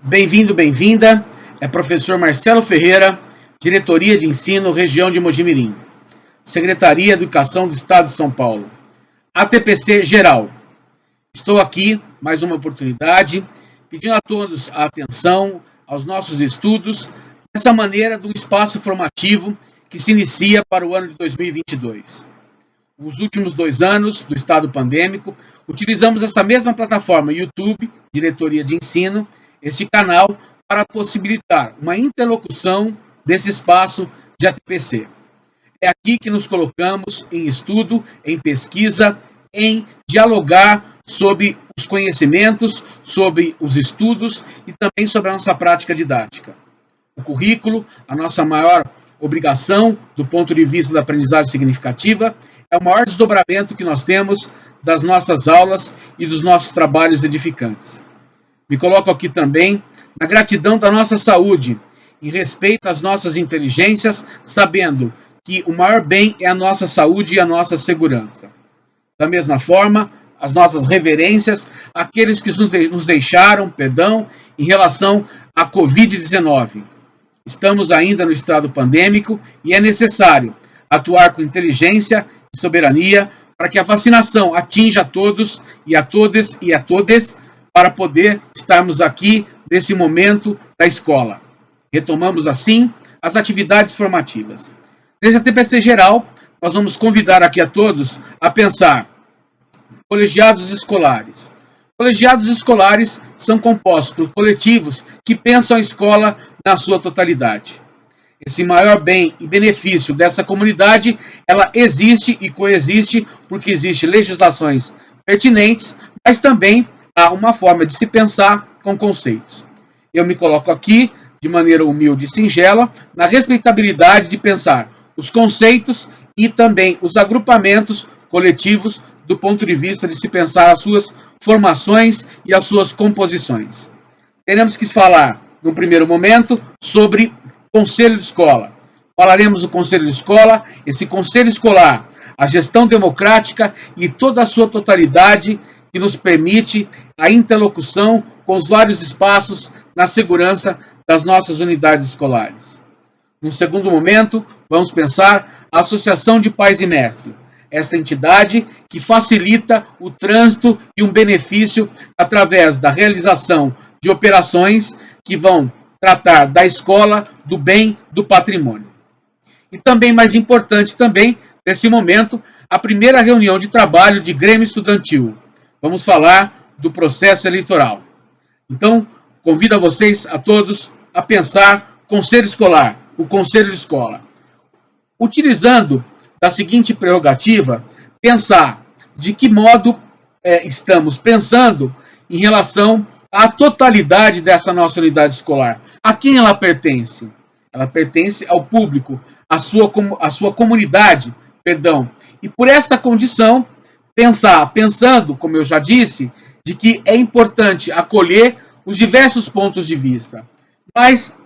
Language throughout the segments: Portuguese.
Bem-vindo, bem-vinda. É professor Marcelo Ferreira, Diretoria de Ensino, Região de Mojimirim, Secretaria de Educação do Estado de São Paulo, ATPC Geral. Estou aqui, mais uma oportunidade, pedindo a todos a atenção aos nossos estudos, dessa maneira do espaço formativo que se inicia para o ano de 2022. Os últimos 2 anos do estado pandêmico, utilizamos essa mesma plataforma YouTube, Diretoria de Ensino, este canal, para possibilitar uma interlocução desse espaço de ATPC. É aqui que nos colocamos em estudo, em pesquisa, em dialogar sobre os conhecimentos, sobre os estudos e também sobre a nossa prática didática. O currículo, a nossa maior obrigação do ponto de vista da aprendizagem significativa, é o maior desdobramento que nós temos das nossas aulas e dos nossos trabalhos edificantes. Me coloco aqui também na gratidão da nossa saúde, em respeito às nossas inteligências, sabendo que o maior bem é a nossa saúde e a nossa segurança. Da mesma forma, as nossas reverências àqueles que nos deixaram, em relação à Covid-19. Estamos ainda no estado pandêmico e é necessário atuar com inteligência e soberania para que a vacinação atinja a todos e a todas e a todes, para poder estarmos aqui nesse momento da escola. Retomamos assim as atividades formativas. Nesse ATPC geral, nós vamos convidar aqui a todos a pensar colegiados escolares. Colegiados escolares são compostos por coletivos que pensam a escola na sua totalidade. Esse maior bem e benefício dessa comunidade, ela existe e coexiste porque existem legislações pertinentes, mas também há uma forma de se pensar com conceitos. Eu me coloco aqui, de maneira humilde e singela, na respeitabilidade de pensar os conceitos e também os agrupamentos coletivos do ponto de vista de se pensar as suas formações e as suas composições. Teremos que falar, no primeiro momento, sobre conselho de escola. Falaremos do conselho de escola, esse conselho escolar, a gestão democrática e toda a sua totalidade que nos permite a interlocução com os vários espaços na segurança das nossas unidades escolares. Num segundo momento, vamos pensar a Associação de Pais e Mestres, esta entidade que facilita o trânsito e um benefício através da realização de operações que vão tratar da escola, do bem, do patrimônio. E também, mais importante também, nesse momento, a primeira reunião de trabalho de Grêmio Estudantil. Vamos falar do processo eleitoral. Então, convido a vocês, a todos, a pensar conselho escolar, o conselho de escola. Utilizando da seguinte prerrogativa, pensar de que modo estamos pensando em relação à totalidade dessa nossa unidade escolar. A quem ela pertence? Ela pertence ao público, à sua comunidade, E por essa condição, pensando, como eu já disse, de que é importante acolher os diversos pontos de vista. Mas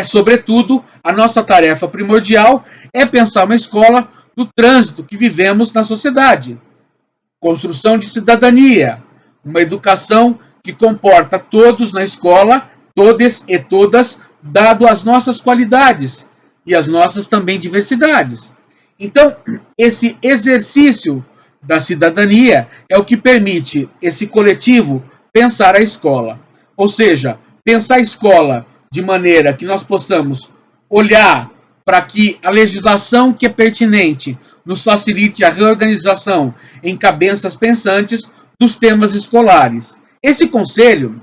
sobretudo, a nossa tarefa primordial é pensar uma escola no trânsito que vivemos na sociedade. Construção de cidadania, uma educação que comporta todos na escola, todes e todas, dado as nossas qualidades e as nossas também diversidades. Então, esse exercício da cidadania é o que permite esse coletivo pensar a escola. Ou seja, pensar a escola de maneira que nós possamos olhar para que a legislação que é pertinente nos facilite a reorganização em cabeças pensantes dos temas escolares. Esse conselho,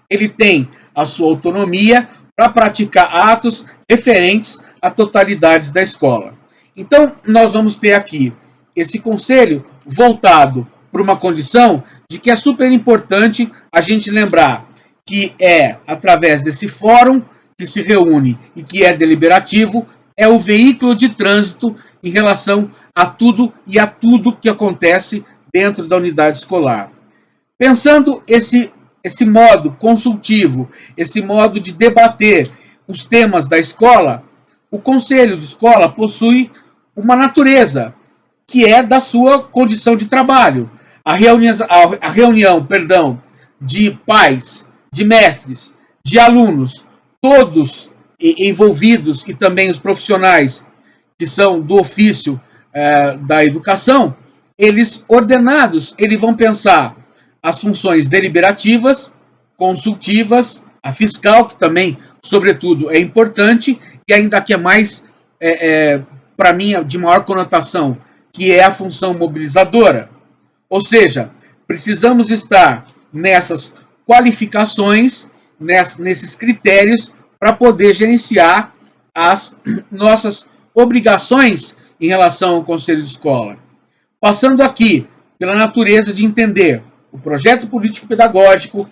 ele tem a sua autonomia para praticar atos referentes à totalidade da escola. Então, nós vamos ter aqui esse conselho voltado para uma condição de que é super importante a gente lembrar que é através desse fórum que se reúne e que é deliberativo, é o veículo de trânsito em relação a tudo e a tudo que acontece dentro da unidade escolar. Pensando esse modo consultivo, esse modo de debater os temas da escola, o conselho de escola possui uma natureza que é da sua condição de trabalho. A reunião de pais, de mestres, de alunos, todos envolvidos, e também os profissionais que são do ofício da educação, eles ordenados, eles vão pensar as funções deliberativas, consultivas, a fiscal, que também, sobretudo, é importante, e ainda que é mais, para mim, de maior conotação, que é a função mobilizadora. Ou seja, precisamos estar nessas qualificações, nesses critérios, para poder gerenciar as nossas obrigações em relação ao Conselho de Escola. Passando aqui pela natureza de entender o projeto político-pedagógico,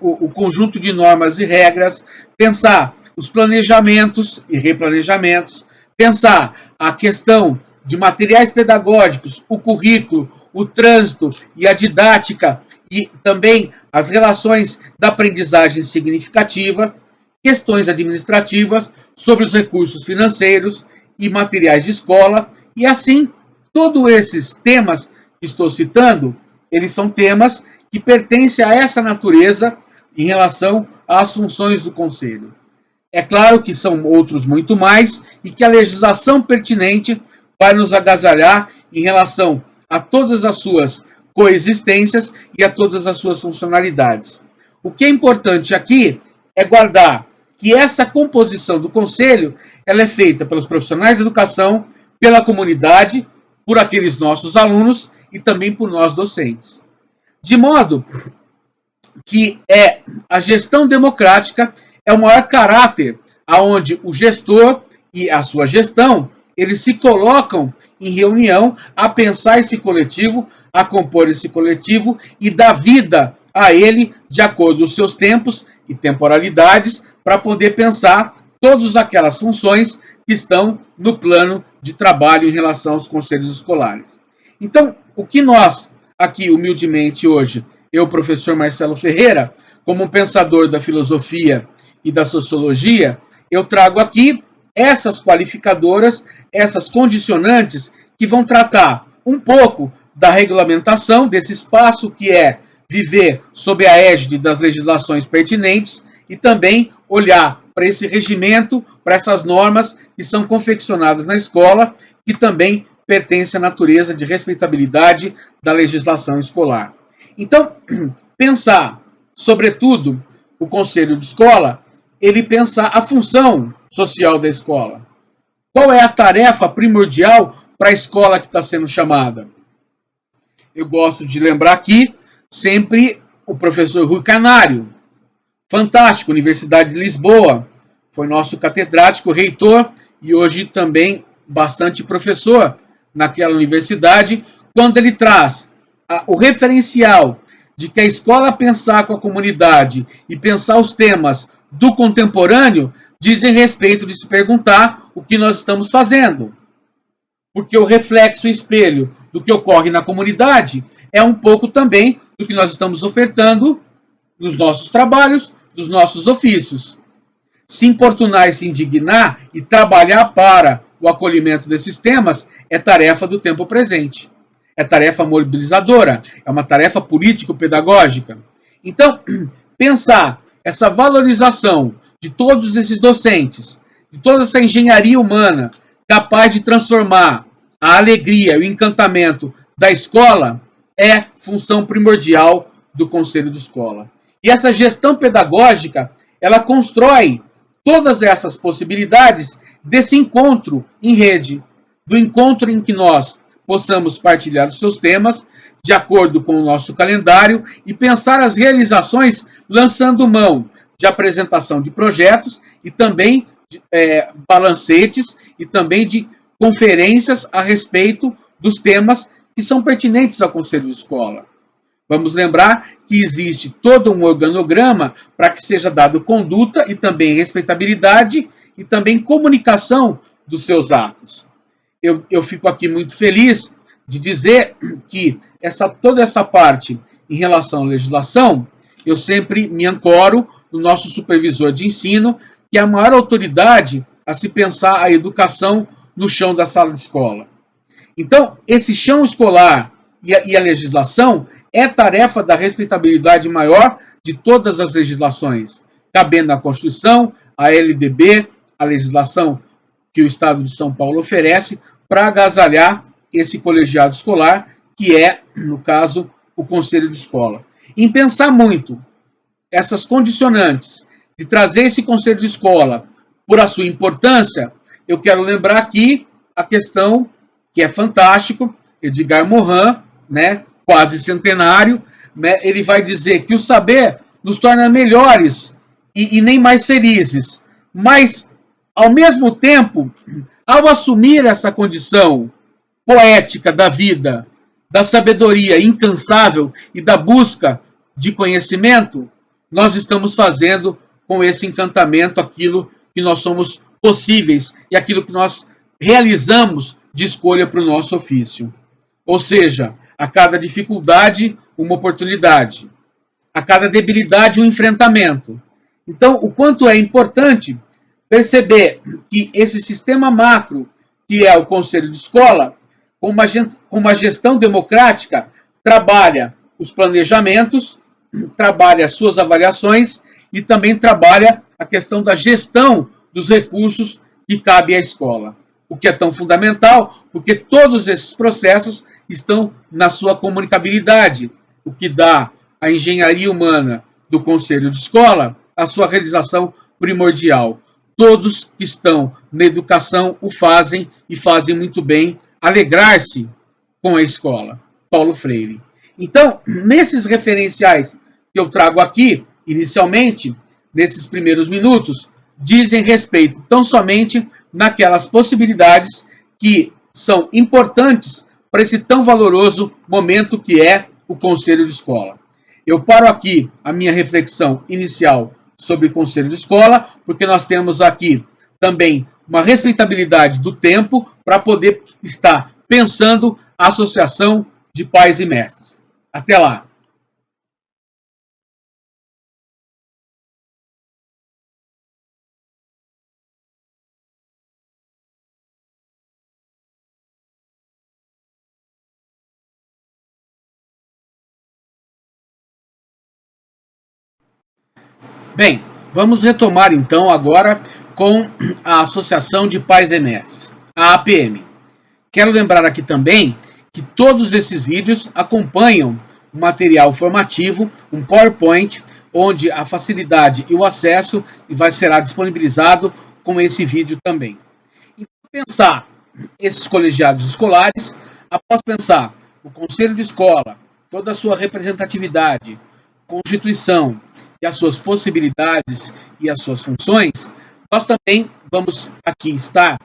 o conjunto de normas e regras, pensar os planejamentos e replanejamentos, pensar a questão de materiais pedagógicos, o currículo, o trânsito e a didática, e também as relações da aprendizagem significativa, questões administrativas sobre os recursos financeiros e materiais de escola, e assim, todos esses temas que estou citando, eles são temas que pertencem a essa natureza em relação às funções do Conselho. É claro que são outros muito mais e que a legislação pertinente vai nos agasalhar em relação a todas as suas coexistências e a todas as suas funcionalidades. O que é importante aqui é guardar que essa composição do Conselho ela é feita pelos profissionais de educação, pela comunidade, por aqueles nossos alunos e também por nós docentes. De modo que a gestão democrática é o maior caráter aonde o gestor e a sua gestão eles se colocam em reunião a pensar esse coletivo, a compor esse coletivo e dar vida a ele de acordo com os seus tempos e temporalidades para poder pensar todas aquelas funções que estão no plano de trabalho em relação aos conselhos escolares. Então, o que nós, aqui humildemente hoje, eu, professor Marcelo Ferreira, como um pensador da filosofia e da sociologia, eu trago aqui essas qualificadoras, essas condicionantes que vão tratar um pouco da regulamentação desse espaço que é viver sob a égide das legislações pertinentes e também olhar para esse regimento, para essas normas que são confeccionadas na escola, que também pertence à natureza de respeitabilidade da legislação escolar. Então, pensar, sobretudo, o Conselho de Escola, ele pensar a função social da escola. Qual é a tarefa primordial para a escola que está sendo chamada? Eu gosto de lembrar aqui sempre o professor Rui Canário, fantástico, Universidade de Lisboa, foi nosso catedrático, reitor e hoje também bastante professor naquela universidade, quando ele traz o referencial de que a escola pensar com a comunidade e pensar os temas do contemporâneo dizem respeito de se perguntar o que nós estamos fazendo. Porque o reflexo, o espelho do que ocorre na comunidade é um pouco também do que nós estamos ofertando nos nossos trabalhos, dos nossos ofícios. Se importunar e se indignar e trabalhar para o acolhimento desses temas é tarefa do tempo presente. É tarefa mobilizadora, é uma tarefa político-pedagógica. Então, pensar essa valorização de todos esses docentes, de toda essa engenharia humana capaz de transformar a alegria e o encantamento da escola é função primordial do Conselho de Escola. E essa gestão pedagógica, ela constrói todas essas possibilidades desse encontro em rede, do encontro em que nós possamos partilhar os seus temas de acordo com o nosso calendário e pensar as realizações lançando mão de apresentação de projetos e também de balancetes e também de conferências a respeito dos temas que são pertinentes ao Conselho de Escola. Vamos lembrar que existe todo um organograma para que seja dado conduta e também respeitabilidade e também comunicação dos seus atos. Eu fico aqui muito feliz de dizer que toda essa parte em relação à legislação, eu sempre me ancoro no nosso supervisor de ensino, que é a maior autoridade a se pensar a educação no chão da sala de escola. Então, esse chão escolar e a legislação é tarefa da respeitabilidade maior de todas as legislações, cabendo à Constituição, à LDB, a legislação que o Estado de São Paulo oferece para agasalhar esse colegiado escolar, que é, no caso, o Conselho de Escola. Em pensar muito essas condicionantes de trazer esse Conselho de Escola por a sua importância, eu quero lembrar aqui a questão que é fantástico, Edgar Morin, né, quase centenário, né, ele vai dizer que o saber nos torna melhores e nem mais felizes, mas, ao mesmo tempo, ao assumir essa condição poética da vida, da sabedoria incansável e da busca de conhecimento, nós estamos fazendo com esse encantamento aquilo que nós somos possíveis e aquilo que nós realizamos de escolha para o nosso ofício. Ou seja, a cada dificuldade, uma oportunidade. A cada debilidade, um enfrentamento. Então, o quanto é importante perceber que esse sistema macro, que é o Conselho de Escola, com uma gestão democrática, trabalha os planejamentos, trabalha as suas avaliações e também trabalha a questão da gestão dos recursos que cabe à escola. O que é tão fundamental, porque todos esses processos estão na sua comunicabilidade, o que dá à engenharia humana do Conselho de Escola a sua realização primordial. Todos que estão na educação o fazem e fazem muito bem, alegrar-se com a escola. Paulo Freire. Então, nesses referenciais que eu trago aqui, inicialmente, nesses primeiros minutos, dizem respeito tão somente naquelas possibilidades que são importantes para esse tão valoroso momento que é o Conselho de Escola. Eu paro aqui a minha reflexão inicial sobre o Conselho de Escola, porque nós temos aqui também uma respeitabilidade do tempo para poder estar pensando a associação de pais e mestres. Até lá! Bem, vamos retomar então agora com a Associação de Pais e Mestres, a APM. Quero lembrar aqui também que todos esses vídeos acompanham um material formativo, um PowerPoint, onde a facilidade e o acesso vai será disponibilizado com esse vídeo também. Então, pensar esses colegiados escolares, após pensar o Conselho de Escola, toda a sua representatividade, constituição e as suas possibilidades e as suas funções, nós também vamos aqui estar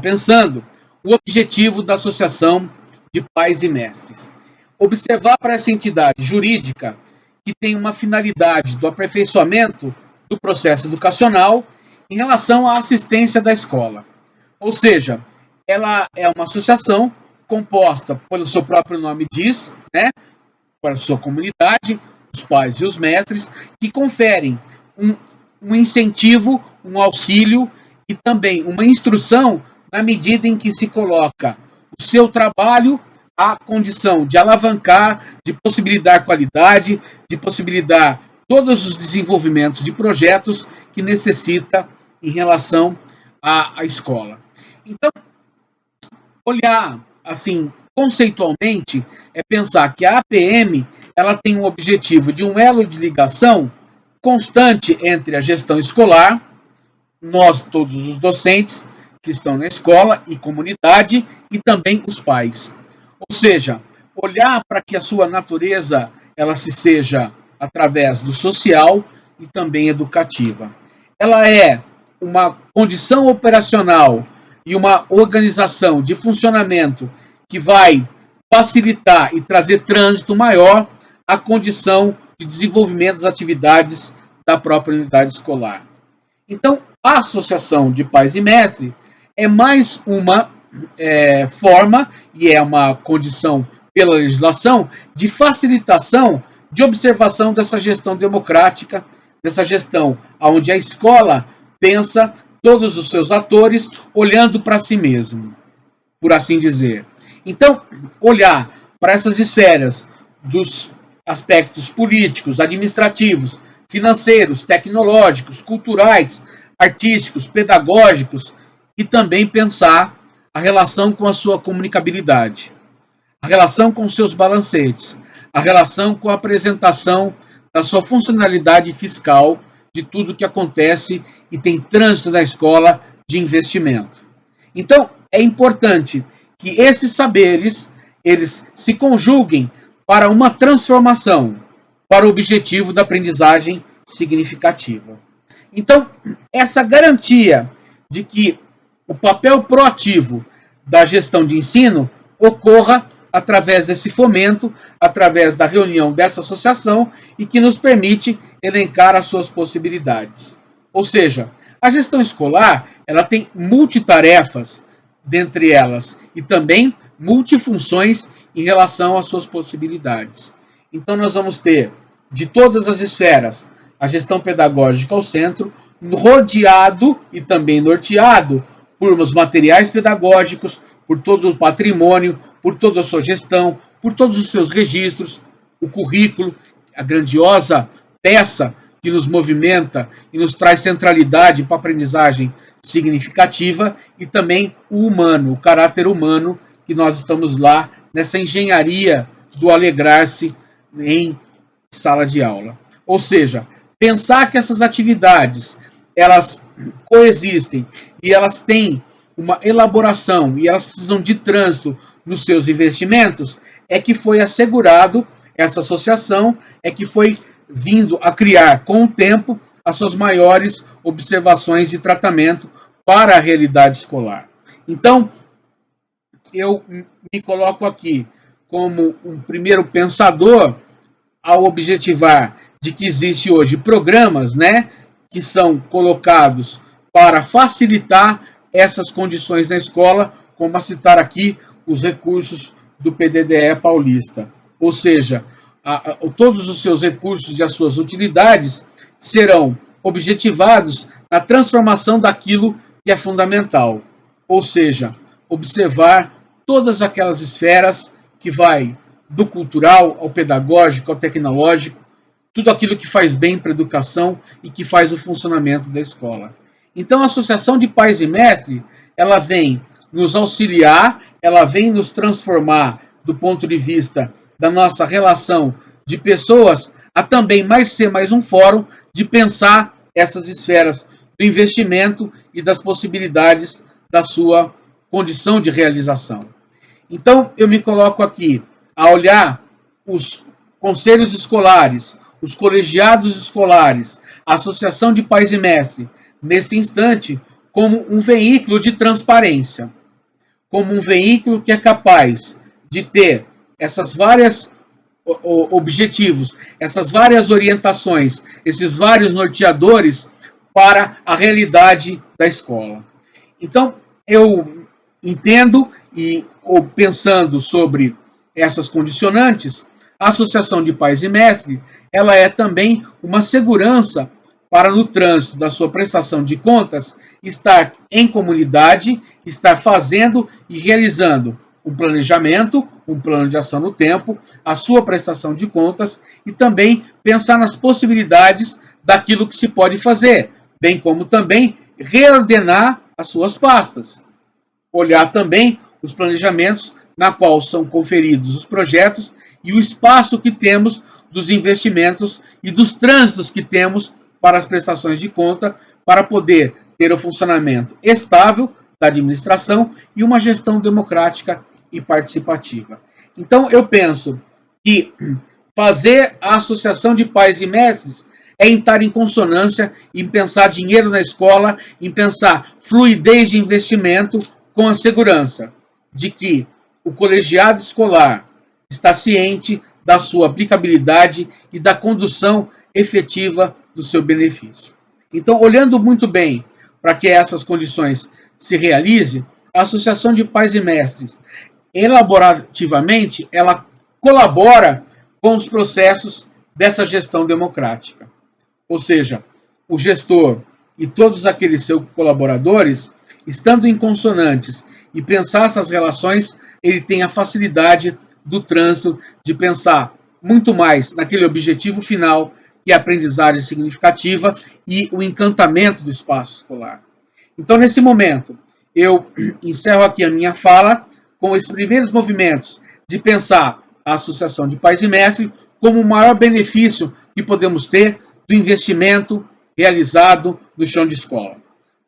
pensando o objetivo da Associação de Pais e Mestres. Observar para essa entidade jurídica que tem uma finalidade do aperfeiçoamento do processo educacional em relação à assistência da escola. Ou seja, ela é uma associação composta, pelo seu próprio nome diz, né, para a sua comunidade, os pais e os mestres, que conferem um incentivo, um auxílio e também uma instrução na medida em que se coloca o seu trabalho à condição de alavancar, de possibilitar qualidade, de possibilitar todos os desenvolvimentos de projetos que necessita em relação à escola. Então, olhar assim conceitualmente é pensar que a APM ela tem um objetivo de um elo de ligação constante entre a gestão escolar, nós todos os docentes que estão na escola e comunidade e também os pais. Ou seja, olhar para que a sua natureza ela se seja através do social e também educativa. Ela é uma condição operacional e uma organização de funcionamento que vai facilitar e trazer trânsito maior à condição de desenvolvimento das atividades da própria unidade escolar. Então, a Associação de Pais e Mestres é mais uma forma, e é uma condição pela legislação, de facilitação de observação dessa gestão democrática, dessa gestão onde a escola pensa todos os seus atores olhando para si mesmo, por assim dizer. Então, olhar para essas esferas dos aspectos políticos, administrativos, financeiros, tecnológicos, culturais, artísticos, pedagógicos e também pensar a relação com a sua comunicabilidade, a relação com os seus balancetes, a relação com a apresentação da sua funcionalidade fiscal de tudo que acontece e tem trânsito na escola de investimento. Então, é importante que esses saberes eles se conjuguem para uma transformação, para o objetivo da aprendizagem significativa. Então, essa garantia de que o papel proativo da gestão de ensino ocorra através desse fomento, através da reunião dessa associação e que nos permite elencar as suas possibilidades. Ou seja, a gestão escolar ela tem multitarefas dentre elas e também multifunções em relação às suas possibilidades. Então nós vamos ter de todas as esferas a gestão pedagógica ao centro, rodeado e também norteado por os materiais pedagógicos, por todo o patrimônio, por toda a sua gestão, por todos os seus registros, o currículo, a grandiosa peça que nos movimenta e nos traz centralidade para a aprendizagem significativa e também o humano, o caráter humano que nós estamos lá nessa engenharia do alegrar-se em sala de aula. Ou seja, pensar que essas atividades elas coexistem e elas têm uma elaboração e elas precisam de trânsito nos seus investimentos, é que foi assegurado essa associação, é que foi vindo a criar com o tempo as suas maiores observações de tratamento para a realidade escolar. Então, eu me coloco aqui como um primeiro pensador ao objetivar de que existe hoje programas, né, que são colocados para facilitar essas condições na escola, como a citar aqui os recursos do PDDE paulista. Ou seja, todos os seus recursos e as suas utilidades serão objetivados na transformação daquilo que é fundamental. Ou seja, observar todas aquelas esferas que vai do cultural ao pedagógico, ao tecnológico, tudo aquilo que faz bem para a educação e que faz o funcionamento da escola. Então, a Associação de Pais e Mestres, ela vem nos auxiliar, ela vem nos transformar do ponto de vista da nossa relação de pessoas, a também ser mais um fórum de pensar essas esferas do investimento e das possibilidades da sua condição de realização. Então, eu me coloco aqui a olhar os conselhos escolares, os colegiados escolares, a Associação de Pais e Mestres, nesse instante, como um veículo de transparência, como um veículo que é capaz de ter essas várias objetivos, essas várias orientações, esses vários norteadores para a realidade da escola. Então, eu entendo e pensando sobre essas condicionantes, a Associação de Pais e Mestres, ela é também uma segurança para no trânsito da sua prestação de contas estar em comunidade, estar fazendo e realizando um planejamento, um plano de ação no tempo, a sua prestação de contas e também pensar nas possibilidades daquilo que se pode fazer, bem como também reordenar as suas pastas. Olhar também os planejamentos na qual são conferidos os projetos e o espaço que temos dos investimentos e dos trânsitos que temos para as prestações de conta para poder ter o funcionamento estável da administração e uma gestão democrática e participativa. Então, eu penso que fazer a Associação de Pais e Mestres é estar em consonância, em pensar dinheiro na escola, em pensar fluidez de investimento com a segurança de que o colegiado escolar está ciente da sua aplicabilidade e da condução efetiva do seu benefício. Então, olhando muito bem para que essas condições se realizem, a Associação de Pais e Mestres, elaborativamente, ela colabora com os processos dessa gestão democrática. Ou seja, o gestor e todos aqueles seus colaboradores, estando em consonantes e pensar essas relações, ele tem a facilidade do trânsito de pensar muito mais naquele objetivo final que é a aprendizagem significativa e o encantamento do espaço escolar. Então, nesse momento, eu encerro aqui a minha fala com esses primeiros movimentos de pensar a Associação de Pais e Mestres como o maior benefício que podemos ter do investimento realizado no chão de escola.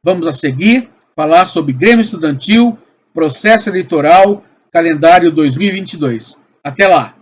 Vamos a seguir falar sobre Grêmio Estudantil, processo eleitoral, calendário 2022. Até lá!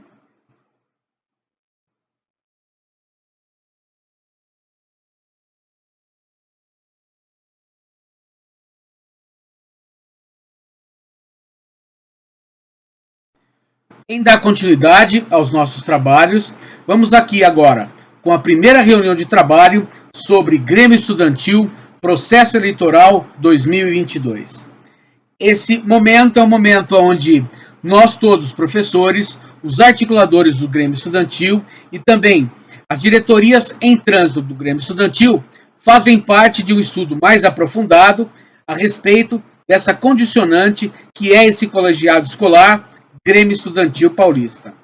Em dar continuidade aos nossos trabalhos, vamos aqui agora com a primeira reunião de trabalho sobre Grêmio Estudantil, processo eleitoral 2022. Esse momento é um momento onde nós todos, professores, os articuladores do Grêmio Estudantil e também as diretorias em trânsito do Grêmio Estudantil fazem parte de um estudo mais aprofundado a respeito dessa condicionante que é esse colegiado escolar Grêmio Estudantil Paulista.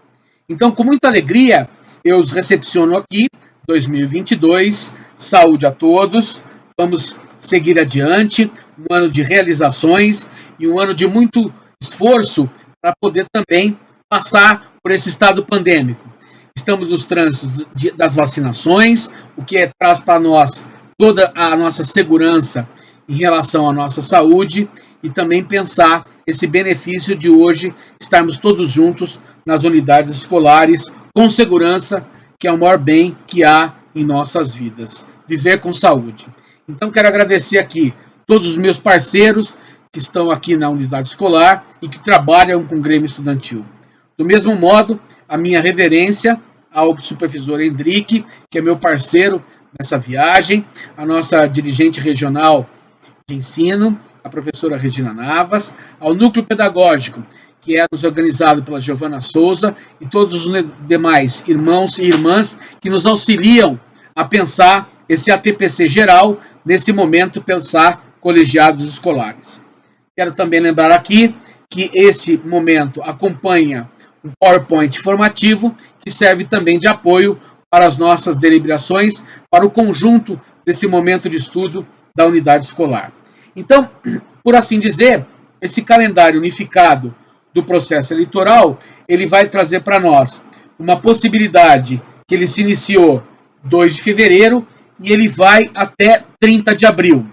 Então, com muita alegria, eu os recepciono aqui, 2022, saúde a todos, vamos seguir adiante, um ano de realizações e um ano de muito esforço para poder também passar por esse estado pandêmico. Estamos nos trânsitos das vacinações, o que traz para nós toda a nossa segurança em relação à nossa saúde e também pensar esse benefício de hoje estarmos todos juntos nas unidades escolares com segurança, que é o maior bem que há em nossas vidas. Viver com saúde. Então, quero agradecer aqui todos os meus parceiros que estão aqui na unidade escolar e que trabalham com o Grêmio Estudantil. Do mesmo modo, a minha reverência ao supervisor Hendrick, que é meu parceiro nessa viagem, a nossa dirigente regional de ensino, a professora Regina Navas, ao núcleo pedagógico, que é organizado pela Giovana Souza e todos os demais irmãos e irmãs que nos auxiliam a pensar esse ATPC geral, nesse momento pensar colegiados escolares. Quero também lembrar aqui que esse momento acompanha um PowerPoint formativo que serve também de apoio para as nossas deliberações, para o conjunto desse momento de estudo da unidade escolar. Então, por assim dizer, esse calendário unificado do processo eleitoral, ele vai trazer para nós uma possibilidade que ele se iniciou 2 de fevereiro e ele vai até 30 de abril.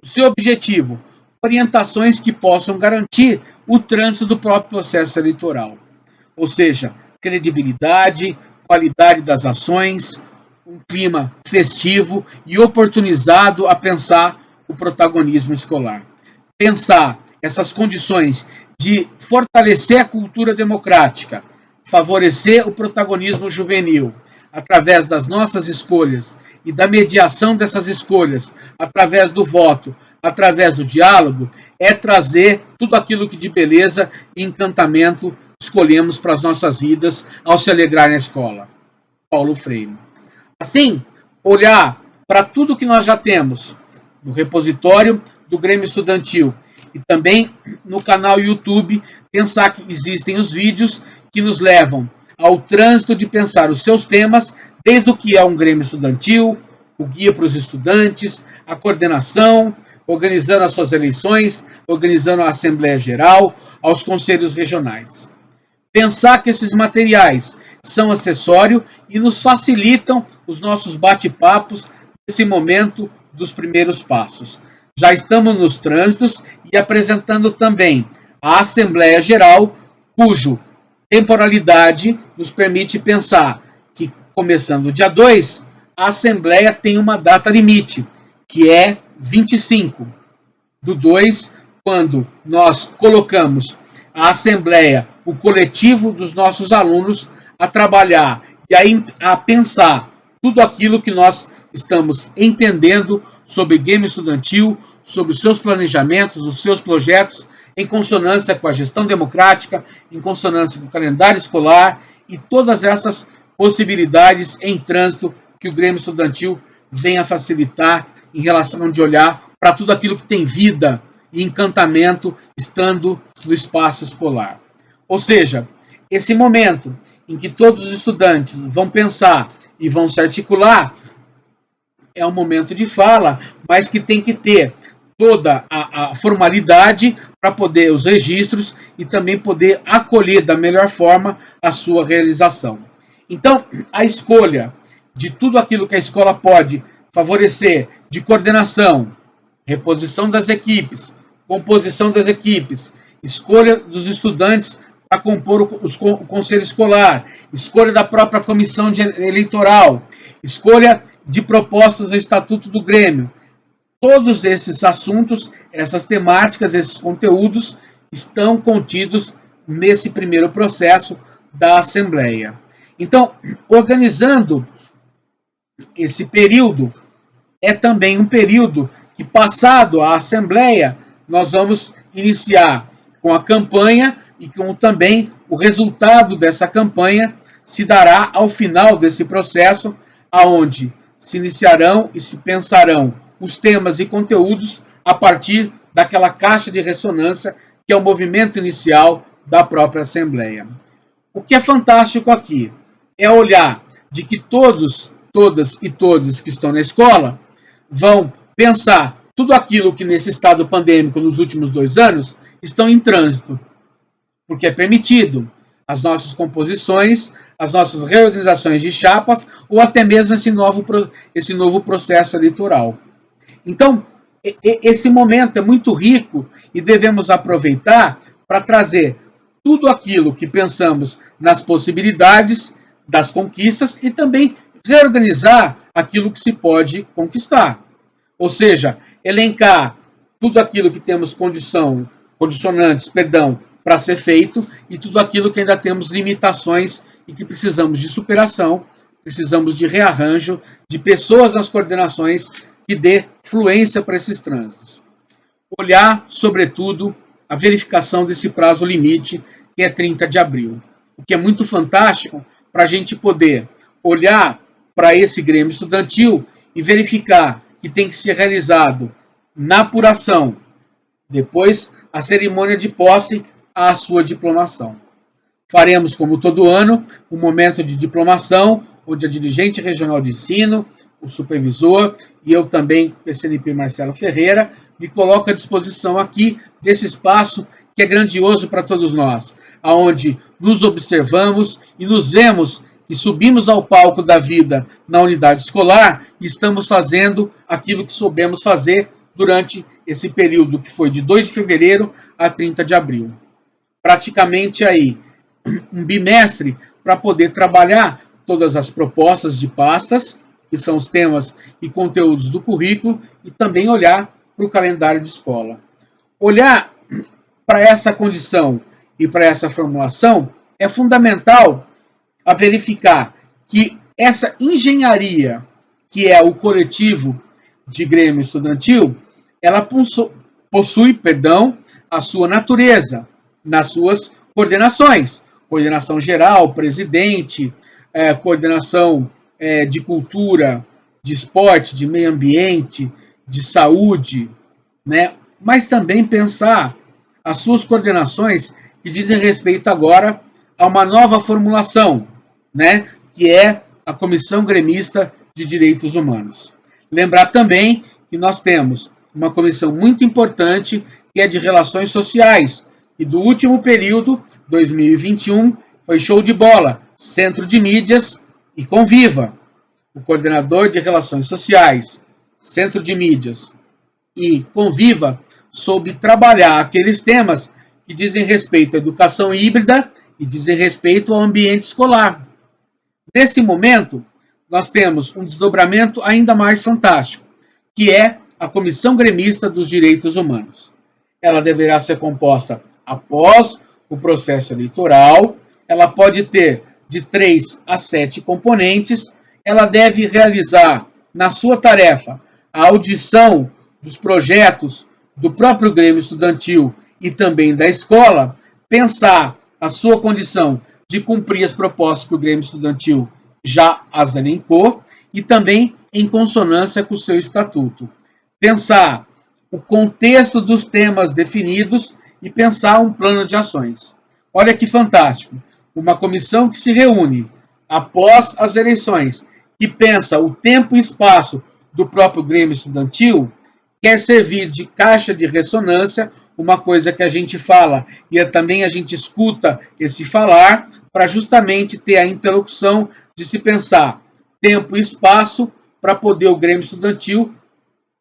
O seu objetivo, orientações que possam garantir o trânsito do próprio processo eleitoral. Ou seja, credibilidade, qualidade das ações, um clima festivo e oportunizado a pensar o protagonismo escolar. Pensar essas condições de fortalecer a cultura democrática, favorecer o protagonismo juvenil, através das nossas escolhas e da mediação dessas escolhas, através do voto, através do diálogo, é trazer tudo aquilo que de beleza e encantamento escolhemos para as nossas vidas ao se alegrar na escola. Paulo Freire. Assim, olhar para tudo que nós já temos no repositório do Grêmio Estudantil e também no canal YouTube, pensar que existem os vídeos que nos levam ao trânsito de pensar os seus temas, desde o que é um Grêmio Estudantil, o guia para os estudantes, a coordenação, organizando as suas eleições, organizando a Assembleia Geral, aos conselhos regionais. Pensar que esses materiais são acessório e nos facilitam os nossos bate-papos nesse momento dos primeiros passos. Já estamos nos trânsitos e apresentando também a Assembleia Geral, cujo temporalidade nos permite pensar que, começando dia 2, a Assembleia tem uma data limite, que é 25/2, quando nós colocamos a Assembleia, o coletivo dos nossos alunos, a trabalhar e a pensar tudo aquilo que nós estamos entendendo sobre Grêmio Estudantil, sobre os seus planejamentos, os seus projetos, em consonância com a gestão democrática, em consonância com o calendário escolar e todas essas possibilidades em trânsito que o Grêmio Estudantil vem a facilitar em relação de olhar para tudo aquilo que tem vida e encantamento estando no espaço escolar. Ou seja, esse momento em que todos os estudantes vão pensar e vão se articular, é um momento de fala, mas que tem que ter toda a formalidade para poder os registros e também poder acolher da melhor forma a sua realização. Então, a escolha de tudo aquilo que a escola pode favorecer de coordenação, reposição das equipes, composição das equipes, escolha dos estudantes para compor o conselho escolar, escolha da própria comissão eleitoral, escolha de propostas ao estatuto do Grêmio. Todos esses assuntos, essas temáticas, esses conteúdos estão contidos nesse primeiro processo da Assembleia. Então, organizando esse período, é também um período que, passado a Assembleia, nós vamos iniciar com a campanha e com também o resultado dessa campanha se dará ao final desse processo, aonde se iniciarão e se pensarão os temas e conteúdos a partir daquela caixa de ressonância que é o movimento inicial da própria Assembleia. O que é fantástico aqui é olhar de que todas e todos que estão na escola vão pensar tudo aquilo que nesse estado pandêmico nos últimos 2 anos estão em trânsito, porque é permitido as nossas composições, as nossas reorganizações de chapas ou até mesmo esse novo processo eleitoral. Então, esse momento é muito rico e devemos aproveitar para trazer tudo aquilo que pensamos nas possibilidades das conquistas e também reorganizar aquilo que se pode conquistar. Ou seja, elencar tudo aquilo que temos condicionantes, para ser feito e tudo aquilo que ainda temos limitações e que precisamos de superação, precisamos de rearranjo, de pessoas nas coordenações que dê fluência para esses trânsitos. Olhar, sobretudo, a verificação desse prazo limite, que é 30 de abril. O que é muito fantástico para a gente poder olhar para esse Grêmio Estudantil e verificar que tem que ser realizado na apuração, depois a cerimônia de posse, a sua diplomação. Faremos, como todo ano, um momento de diplomação, onde a dirigente regional de ensino, o supervisor e eu também, PCNP Marcelo Ferreira, me coloco à disposição aqui desse espaço que é grandioso para todos nós, aonde nos observamos e nos vemos que subimos ao palco da vida na unidade escolar e estamos fazendo aquilo que soubemos fazer durante esse período que foi de 2 de fevereiro a 30 de abril. Praticamente aí um bimestre para poder trabalhar todas as propostas de pastas, que são os temas e conteúdos do currículo, e também olhar para o calendário de escola. Olhar para essa condição e para essa formulação é fundamental a verificar que essa engenharia, que é o coletivo de Grêmio Estudantil, ela possui a sua natureza nas suas coordenações. Coordenação geral, presidente, coordenação de cultura, de esporte, de meio ambiente, de saúde, né? Mas também pensar as suas coordenações que dizem respeito agora a uma nova formulação, né? Que é a Comissão Gremista de Direitos Humanos. Lembrar também que nós temos uma comissão muito importante que é de Relações Sociais, e do último período, 2021, foi show de bola, Centro de Mídias e Conviva. O coordenador de Relações Sociais, Centro de Mídias e Conviva soube trabalhar aqueles temas que dizem respeito à educação híbrida e dizem respeito ao ambiente escolar. Nesse momento, nós temos um desdobramento ainda mais fantástico, que é a Comissão Gremista dos Direitos Humanos. Ela deverá ser composta após o processo eleitoral, ela pode ter de 3 a 7 componentes, ela deve realizar, na sua tarefa, a audição dos projetos do próprio Grêmio Estudantil e também da escola, pensar a sua condição de cumprir as propostas que o Grêmio Estudantil já as elencou e também em consonância com o seu estatuto. Pensar o contexto dos temas definidos e pensar um plano de ações. Olha que fantástico! Uma comissão que se reúne após as eleições que pensa o tempo e espaço do próprio Grêmio Estudantil, quer servir de caixa de ressonância, uma coisa que a gente fala e também a gente escuta esse falar, para justamente ter a interlocução de se pensar tempo e espaço para poder o Grêmio Estudantil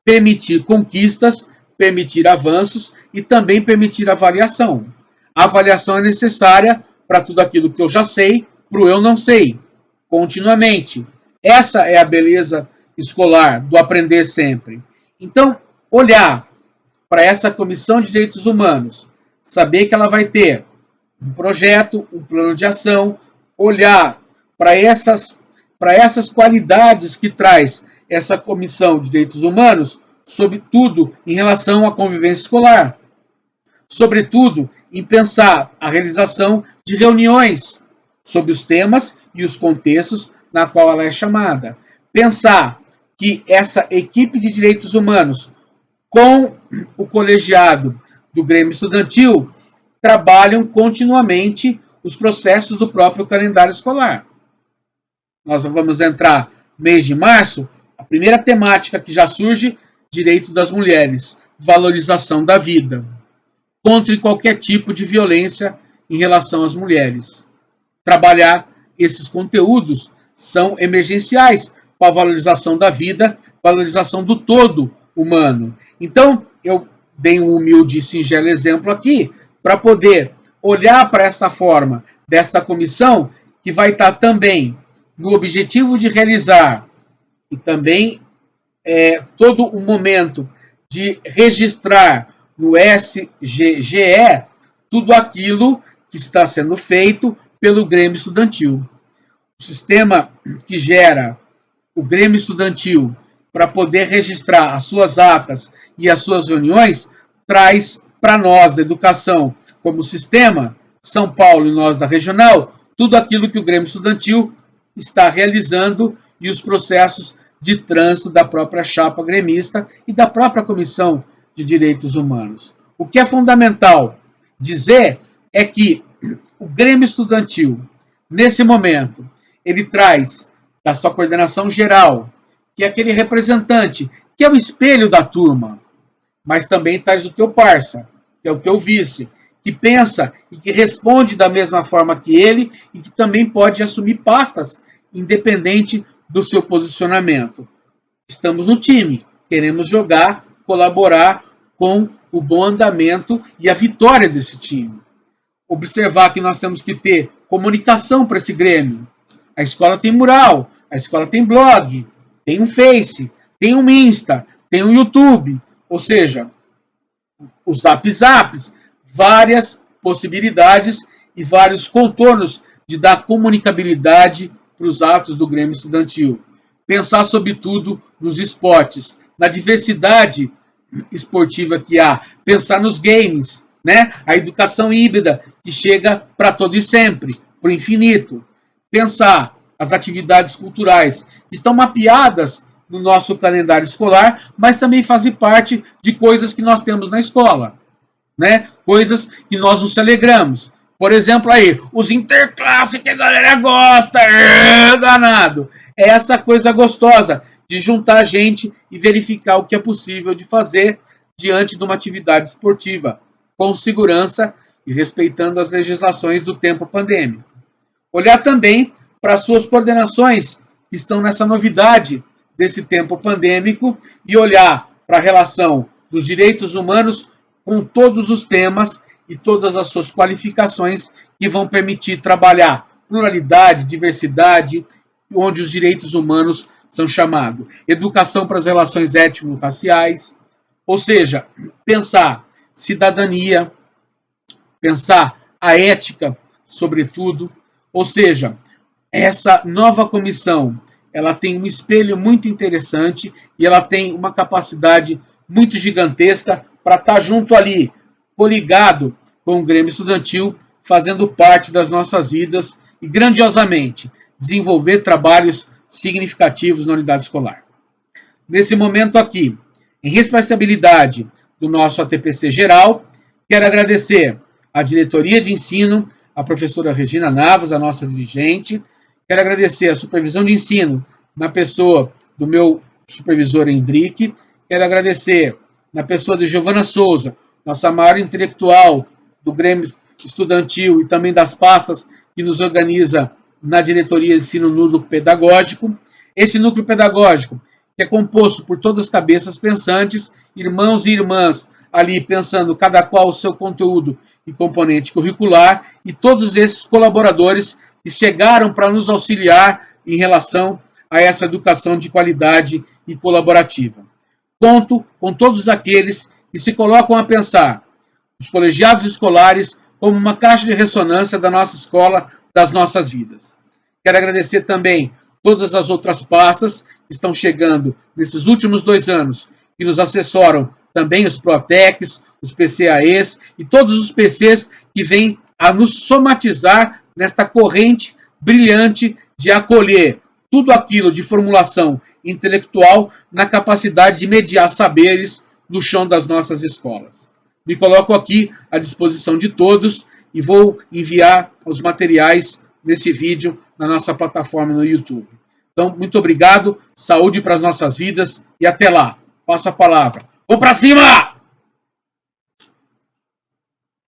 permitir conquistas, permitir avanços e também permitir avaliação. A avaliação é necessária para tudo aquilo que eu já sei, para o eu não sei, continuamente. Essa é a beleza escolar, do aprender sempre. Então, olhar para essa Comissão de Direitos Humanos, saber que ela vai ter um projeto, um plano de ação, olhar para essas qualidades que traz essa Comissão de Direitos Humanos, sobretudo em relação à convivência escolar, sobretudo em pensar a realização de reuniões sobre os temas e os contextos na qual ela é chamada. Pensar que essa equipe de direitos humanos, com o colegiado do Grêmio Estudantil, trabalham continuamente os processos do próprio calendário escolar. Nós vamos entrar mês de março, a primeira temática que já surge, direito das mulheres, valorização da vida, contra qualquer tipo de violência em relação às mulheres. Trabalhar esses conteúdos são emergenciais para a valorização da vida, valorização do todo humano. Então, eu dei um humilde e singelo exemplo aqui, para poder olhar para esta forma desta comissão, que vai estar também no objetivo de realizar e também todo o momento de registrar no SGGE tudo aquilo que está sendo feito pelo Grêmio Estudantil. O sistema que gera o Grêmio Estudantil para poder registrar as suas atas e as suas reuniões traz para nós da educação como sistema, São Paulo e nós da regional, tudo aquilo que o Grêmio Estudantil está realizando e os processos de trânsito da própria chapa gremista e da própria Comissão de Direitos Humanos. O que é fundamental dizer é que o Grêmio Estudantil, nesse momento, ele traz da sua coordenação geral, que é aquele representante, que é o espelho da turma, mas também traz o teu parça, que é o teu vice, que pensa e que responde da mesma forma que ele e que também pode assumir pastas, independente do seu posicionamento. Estamos no time, queremos jogar, colaborar com o bom andamento e a vitória desse time. Observar que nós temos que ter comunicação para esse Grêmio. A escola tem mural, a escola tem blog, tem um Face, tem um Insta, tem um YouTube, ou seja, os Zaps, várias possibilidades e vários contornos de dar comunicabilidade para os atos do Grêmio Estudantil. Pensar, sobretudo, nos esportes, na diversidade esportiva que há. Pensar nos games, né? A educação híbrida que chega para todo e sempre, para o infinito. Pensar as atividades culturais que estão mapeadas no nosso calendário escolar, mas também fazem parte de coisas que nós temos na escola, né? Coisas que nós nos alegramos. Por exemplo, aí, os interclasses que a galera gosta, danado. É essa coisa gostosa de juntar gente e verificar o que é possível de fazer diante de uma atividade esportiva, com segurança e respeitando as legislações do tempo pandêmico. Olhar também para as suas coordenações que estão nessa novidade desse tempo pandêmico e olhar para a relação dos direitos humanos com todos os temas e todas as suas qualificações que vão permitir trabalhar pluralidade, diversidade, onde os direitos humanos são chamados. Educação para as relações étnico-raciais, ou seja, pensar cidadania, pensar a ética, sobretudo, ou seja, essa nova comissão, ela tem um espelho muito interessante e ela tem uma capacidade muito gigantesca para estar junto ali, coligado com o Grêmio Estudantil, fazendo parte das nossas vidas e grandiosamente desenvolver trabalhos significativos na unidade escolar. Nesse momento aqui, em respeitabilidade do nosso ATPC geral, quero agradecer à diretoria de ensino, a professora Regina Navas, a nossa dirigente, quero agradecer a supervisão de ensino na pessoa do meu supervisor Hendrick, quero agradecer na pessoa de Giovana Souza, nossa maior intelectual do Grêmio Estudantil e também das pastas que nos organiza na diretoria de ensino núcleo pedagógico. Esse núcleo pedagógico que é composto por todas as cabeças pensantes, irmãos e irmãs ali pensando cada qual o seu conteúdo e componente curricular, e todos esses colaboradores que chegaram para nos auxiliar em relação a essa educação de qualidade e colaborativa. Conto com todos aqueles que se colocam a pensar os colegiados escolares como uma caixa de ressonância da nossa escola, das nossas vidas. Quero agradecer também todas as outras pastas que estão chegando nesses últimos 2 anos, que nos assessoram também os Protecs, os PCAEs e todos os PCs que vêm a nos somatizar nesta corrente brilhante de acolher tudo aquilo de formulação intelectual na capacidade de mediar saberes no chão das nossas escolas. Me coloco aqui à disposição de todos e vou enviar os materiais nesse vídeo na nossa plataforma no YouTube. Então, muito obrigado, saúde para as nossas vidas e até lá. Passo a palavra. Vamos para cima!